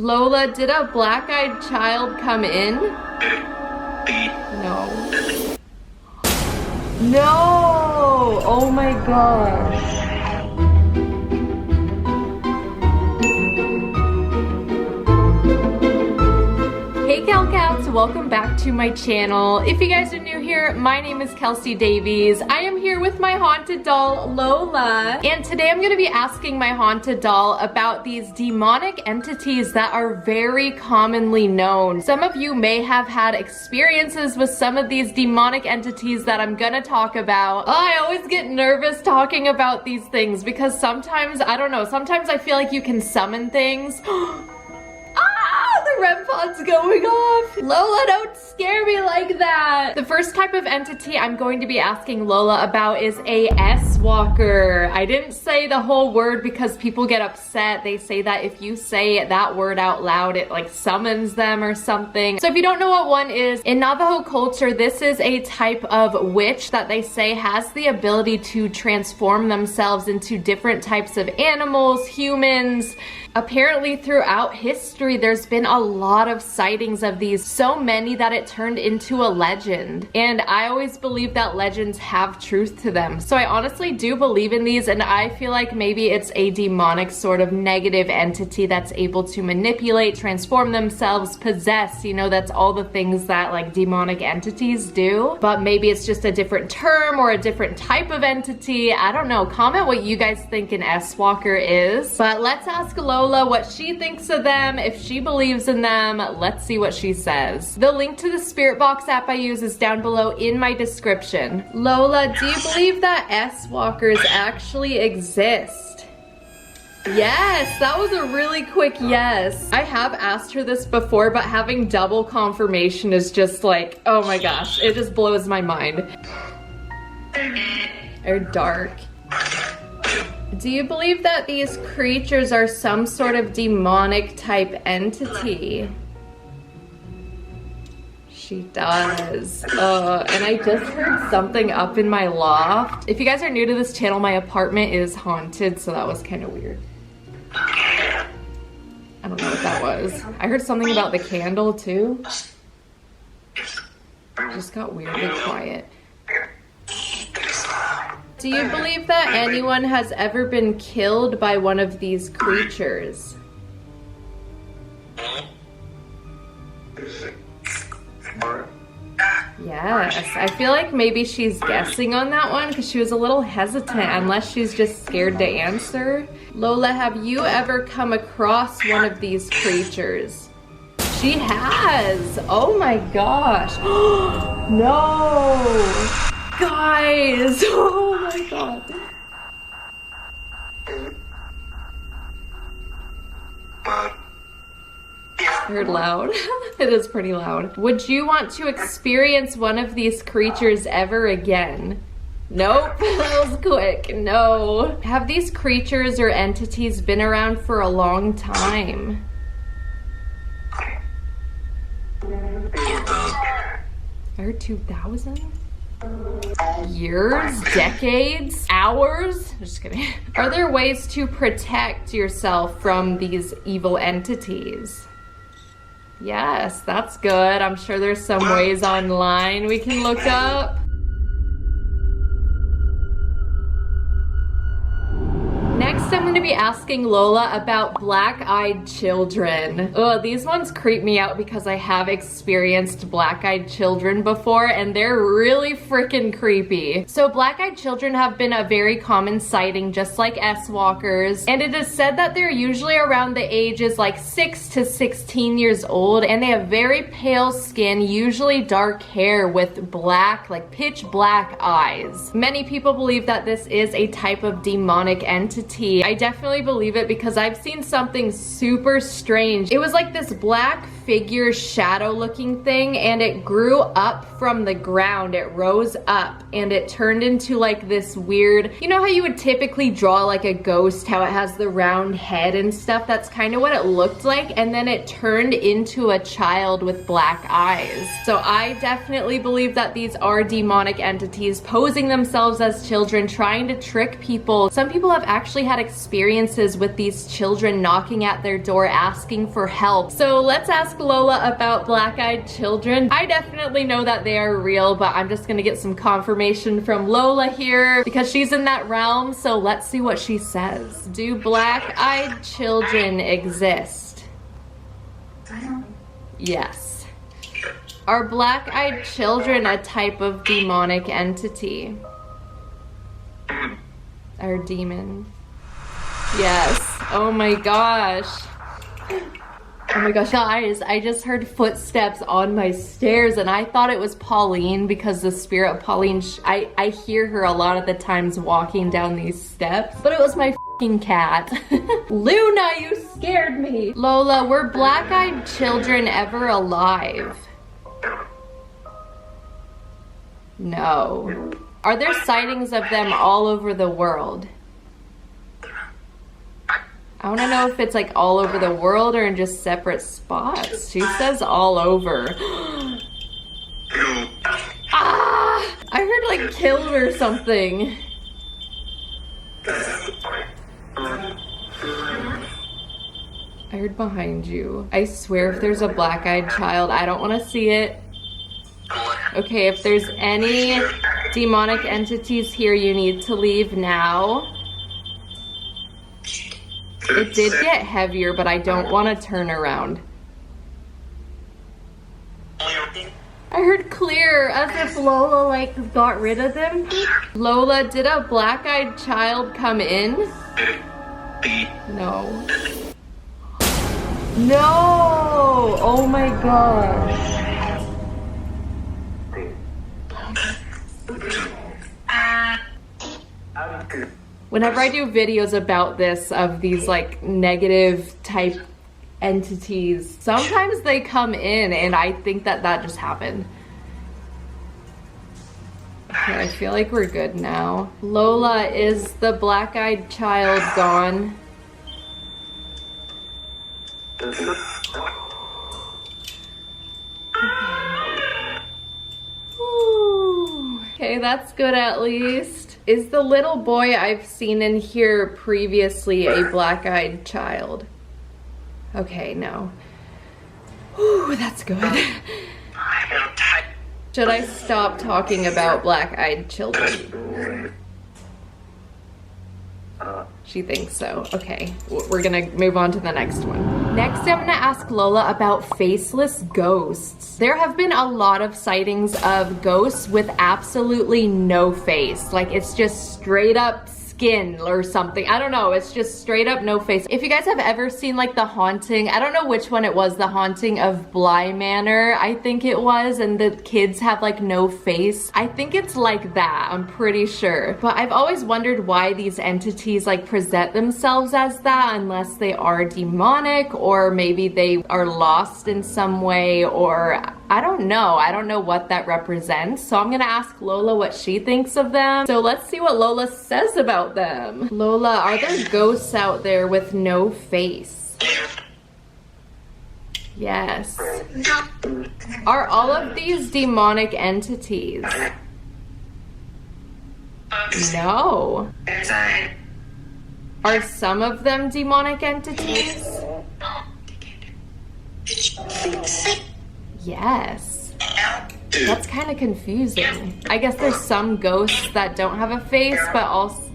Lola, did a black-eyed child come in? No. No! Oh my gosh. Hey Kel Kats, welcome back to my channel. If you guys are new here, my name is Kelsi Davies. I am here with my haunted doll, Lola. And today I'm going to be asking my haunted doll about these demonic entities that are very commonly known. Some of you may have had experiences with some of these demonic entities that I'm going to talk about. Oh, I always get nervous talking about these things because sometimes, I don't know, sometimes I feel like you can summon things. The REM pod's going off. Lola, don't scare me like that. The first type of entity I'm going to be asking Lola about is a S-Walker. I didn't say the whole word because people get upset. They say that if you say that word out loud, it like summons them or something. So if you don't know what one is, in Navajo culture, this is a type of witch that they say has the ability to transform themselves into different types of animals, humans. Apparently throughout history, there's been a lot of sightings of these, so many that it turned into a legend. And I always believe that legends have truth to them. So I honestly do believe in these, and I feel like maybe it's a demonic sort of negative entity that's able to manipulate, transform themselves, possess, you know, that's all the things that like demonic entities do. But maybe it's just a different term or a different type of entity. I don't know. Comment what you guys think an S-Walker is. But let's ask Lola what she thinks of them, if she believes in them. Let's see what she says. The link to the Spirit Box app I use is down below in my description. Lola, do you believe that S-Walkers actually exist? Yes, that was a really quick yes. I have asked her this before, but having double confirmation is just like, oh my gosh, it just blows my mind. They're dark. Do you believe that these creatures are some sort of demonic type entity? She does. And I just heard something up in my loft. If you guys are new to this channel, my apartment is haunted, so that was kind of weird. I don't know what that was. I heard something about the candle too. It just got weirdly quiet. Do you believe that anyone has ever been killed by one of these creatures? Yes, I feel like maybe she's guessing on that one because she was a little hesitant, unless she's just scared to answer. Lola, have you ever come across one of these creatures? She has! Oh my gosh! No! Guys! Oh my god. I heard loud. It is pretty loud. Would you want to experience one of these creatures ever again? Nope, that was quick. No. Have these creatures or entities been around for a long time? I heard 2000? Years, decades, hours? Just kidding. Are there ways to protect yourself from these evil entities? Yes, that's good. I'm sure there's some ways online we can look up. Next, I'm going to be asking Lola about black-eyed children. Oh, these ones creep me out because I have experienced black-eyed children before, and they're really freaking creepy. So black-eyed children have been a very common sighting, just like S-Walkers, and it is said that they're usually around the ages like 6 to 16 years old, and they have very pale skin, usually dark hair with black, like pitch black eyes. Many people believe that this is a type of demonic entity. I definitely believe it because I've seen something super strange. It was like this black figure shadow looking thing, and it grew up from the ground. It rose up and it turned into like this weird, you know how you would typically draw like a ghost, how it has the round head and stuff? That's kind of what it looked like, and then it turned into a child with black eyes. So I definitely believe that these are demonic entities posing themselves as children, trying to trick people. Some people have actually had experiences experiences with these children knocking at their door asking for help. So let's ask Lola about black-eyed children. I definitely know that they are real, but I'm just gonna get some confirmation from Lola here because she's in that realm. So let's see what she says. Do black-eyed children exist? Yes. Are black-eyed children a type of demonic entity? Or demon? Yes. Oh my gosh. Oh my gosh, guys, I just heard footsteps on my stairs and I thought it was Pauline because the spirit of Pauline, I hear her a lot of the times walking down these steps, but it was my fucking cat. Luna, you scared me. Lola, were black-eyed children ever alive? No. Are there sightings of them all over the world? I want to know if it's like all over the world or in just separate spots. She says all over. Ah! I heard like killed or something. I heard behind you. I swear if there's a black-eyed child, I don't want to see it. Okay, if there's any demonic entities here, you need to leave now. It did get heavier, but I don't want to turn around. I heard clear, as if Lola like got rid of them. Lola, did a black-eyed child come in? No. No! Oh my gosh. Whenever I do videos about this, of these like negative type entities, sometimes they come in and I think that that just happened. Okay, I feel like we're good now. Lola, is the black-eyed child gone? Okay, that's good at least. Is the little boy I've seen in here previously a black-eyed child? Okay, no. Whew, that's good. Should I stop talking about black-eyed children? She thinks so. Okay, we're gonna move on to the next one. Next, I'm gonna ask Lola about faceless ghosts. There have been a lot of sightings of ghosts with absolutely no face. Like, it's just straight up skin or something. I don't know, it's just straight up no face. If you guys have ever seen like The Haunting, I don't know which one it was, The Haunting of Bly Manor, I think it was, and the kids have like no face. I think it's like that, I'm pretty sure. But I've always wondered why these entities like present themselves as that, unless they are demonic or maybe they are lost in some way, or I don't know. I don't know what that represents. So I'm gonna ask Lola what she thinks of them. So let's see what Lola says about them. Lola, are there ghosts out there with no face? Yes. Are all of these demonic entities? No. Are some of them demonic entities? Yes. That's kind of confusing. I guess there's some ghosts that don't have a face, but also,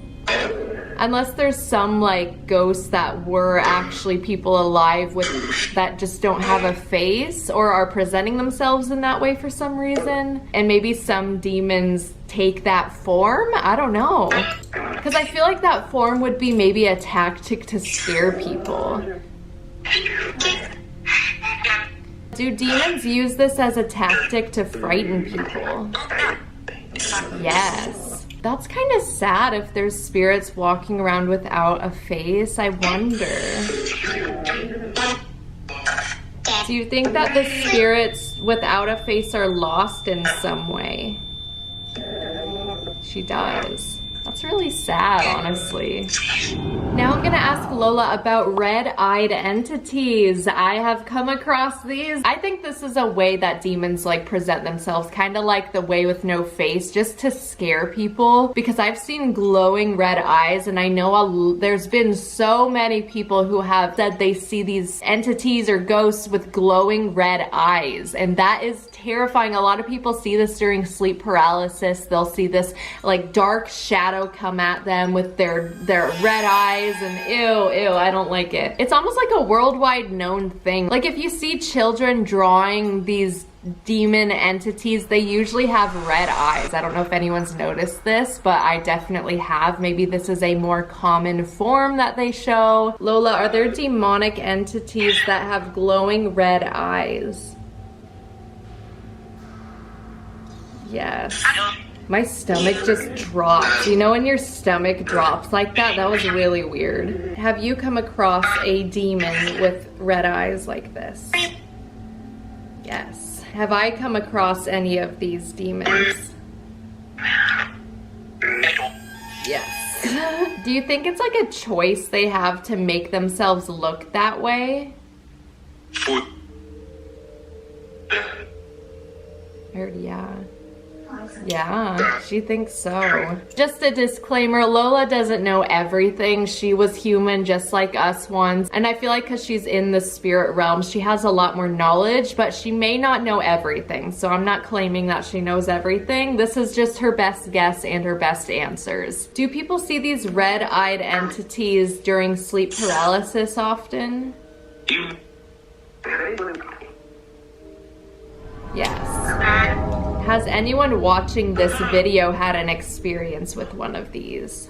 unless there's some like ghosts that were actually people alive with that just don't have a face or are presenting themselves in that way for some reason, and maybe some demons take that form. I don't know, because I feel like that form would be maybe a tactic to scare people. Do demons use this as a tactic to frighten people? Yes. That's kind of sad if there's spirits walking around without a face. I wonder. Do you think that the spirits without a face are lost in some way? She does. That's really sad, honestly. Now I'm gonna ask Lola about red-eyed entities. I have come across these. I think this is a way that demons like present themselves, kind of like the way with no face, just to scare people. Because I've seen glowing red eyes, and I know there's been so many people who have said they see these entities or ghosts with glowing red eyes, and that is terrifying. A lot of people see this during sleep paralysis. They'll see this like dark shadow come at them with their red eyes, and ew, I don't like it. It's almost like a worldwide known thing. Like if you see children drawing these demon entities, they usually have red eyes. I don't know if anyone's noticed this, but I definitely have. Maybe this is a more common form that they show. Lola, are there demonic entities that have glowing red eyes? Yes. My stomach just dropped. You know when your stomach drops like that? That was really weird. Have you come across a demon with red eyes like this? Yes. Have I come across any of these demons? Yes. Do you think it's like a choice they have to make themselves look that way? Yeah. Yeah, she thinks so. Just a disclaimer, Lola doesn't know everything. She was human just like us once. And I feel like because she's in the spirit realm, she has a lot more knowledge, but she may not know everything. So I'm not claiming that she knows everything. This is just her best guess and her best answers. Do people see these red-eyed entities during sleep paralysis often? Yes. Has anyone watching this video had an experience with one of these?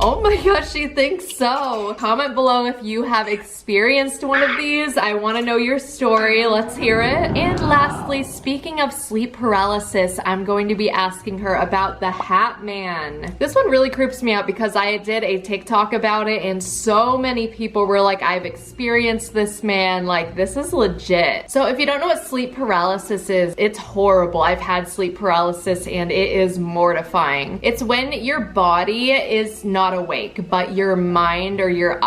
Oh my gosh, she thinks so. Comment below if you have experienced one of these. I want to know your story. Let's hear it. And lastly, speaking of sleep paralysis, I'm going to be asking her about the Hat Man. This one really creeps me out because I did a TikTok about it and so many people were like, I've experienced this man. Like, this is legit. So if you don't know what sleep paralysis is, it's horrible. I've had sleep paralysis and it is mortifying. It's when your body is not awake, but your mind or your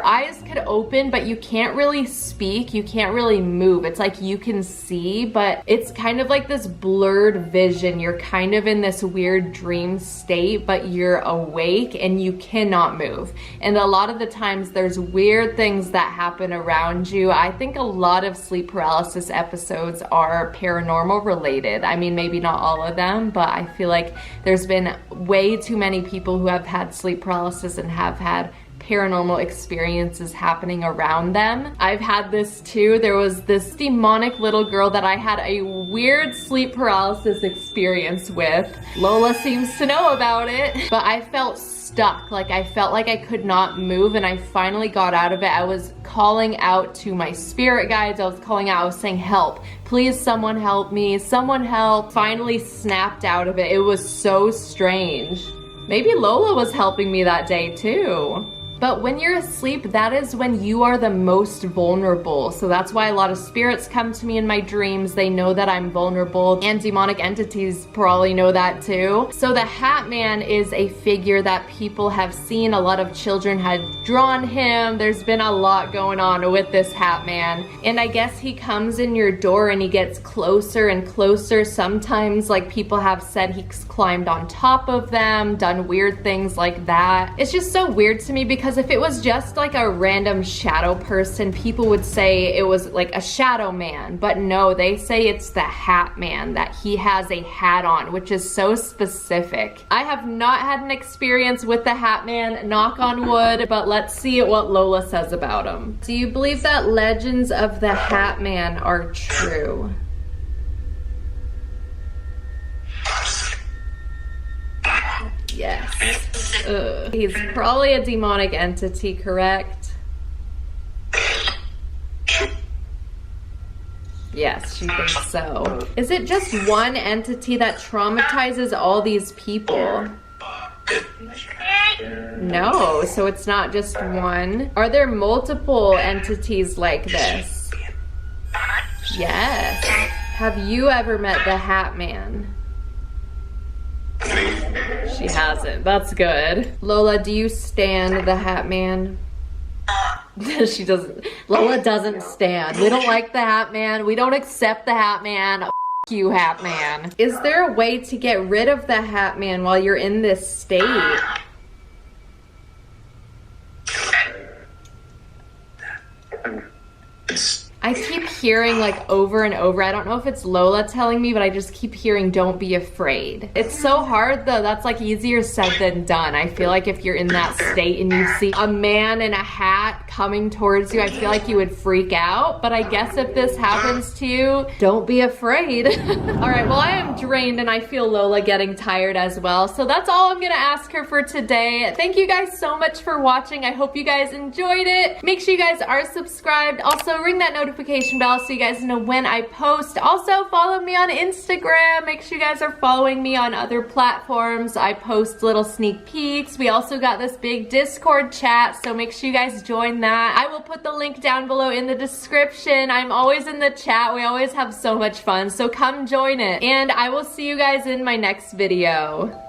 eyes could open, but you can't really speak, you can't really move. It's like you can see, but it's kind of like this blurred vision. You're kind of in this weird dream state, but you're awake and you cannot move. And a lot of the times there's weird things that happen around you. I think a lot of sleep paralysis episodes are paranormal related. I mean, maybe not all of them, but I feel like there's been way too many people who have had sleep paralysis and have had paranormal experiences happening around them. I've had this too. There was this demonic little girl that I had a weird sleep paralysis experience with. Lola seems to know about it, but I felt stuck. Like I felt like I could not move, and I finally got out of it. I was calling out to my spirit guides. I was calling out, I was saying, help, please someone help me, someone help. Finally snapped out of it. It was so strange. Maybe Lola was helping me that day too. But when you're asleep, that is when you are the most vulnerable. So that's why a lot of spirits come to me in my dreams. They know that I'm vulnerable, and demonic entities probably know that too. So the Hat Man is a figure that people have seen. A lot of children had drawn him. There's been a lot going on with this Hat Man. And I guess he comes in your door and he gets closer and closer. Sometimes, like, people have said he's climbed on top of them, done weird things like that. It's just so weird to me because if it was just like a random shadow person, people would say it was like a shadow man, but no, they say it's the Hat Man, that he has a hat on, which is so specific. I have not had an experience with the Hat Man, knock on wood, but let's see what Lola says about him. Do you believe that legends of the Hat Man are true? Yes. Ugh. He's probably a demonic entity, correct? Yes, she thinks so. Is it just one entity that traumatizes all these people? No, so it's not just one. Are there multiple entities like this? Yes. Have you ever met the Hat Man? She hasn't. That's good. Lola, do you stand the Hat Man? She doesn't. Lola doesn't stand. We don't like the Hat Man. We don't accept the Hat Man. F you, Hat Man. Is there a way to get rid of the Hat Man while you're in this state? I keep hearing like over and over, I don't know if it's Lola telling me, but I just keep hearing don't be afraid. It's so hard though, that's like easier said than done. I feel like if you're in that state and you see a man in a hat coming towards you, I feel like you would freak out. But I guess if this happens to you, don't be afraid. All right, well I am drained and I feel Lola getting tired as well. So that's all I'm gonna ask her for today. Thank you guys so much for watching. I hope you guys enjoyed it. Make sure you guys are subscribed. Also ring that notification bell so you guys know when I post. Also follow me on Instagram. Make sure you guys are following me on other platforms. I post little sneak peeks. We also got this big Discord chat, so make sure you guys join that. I will put the link down below in the description. I'm always in the chat. We always have so much fun, so come join it. And I will see you guys in my next video.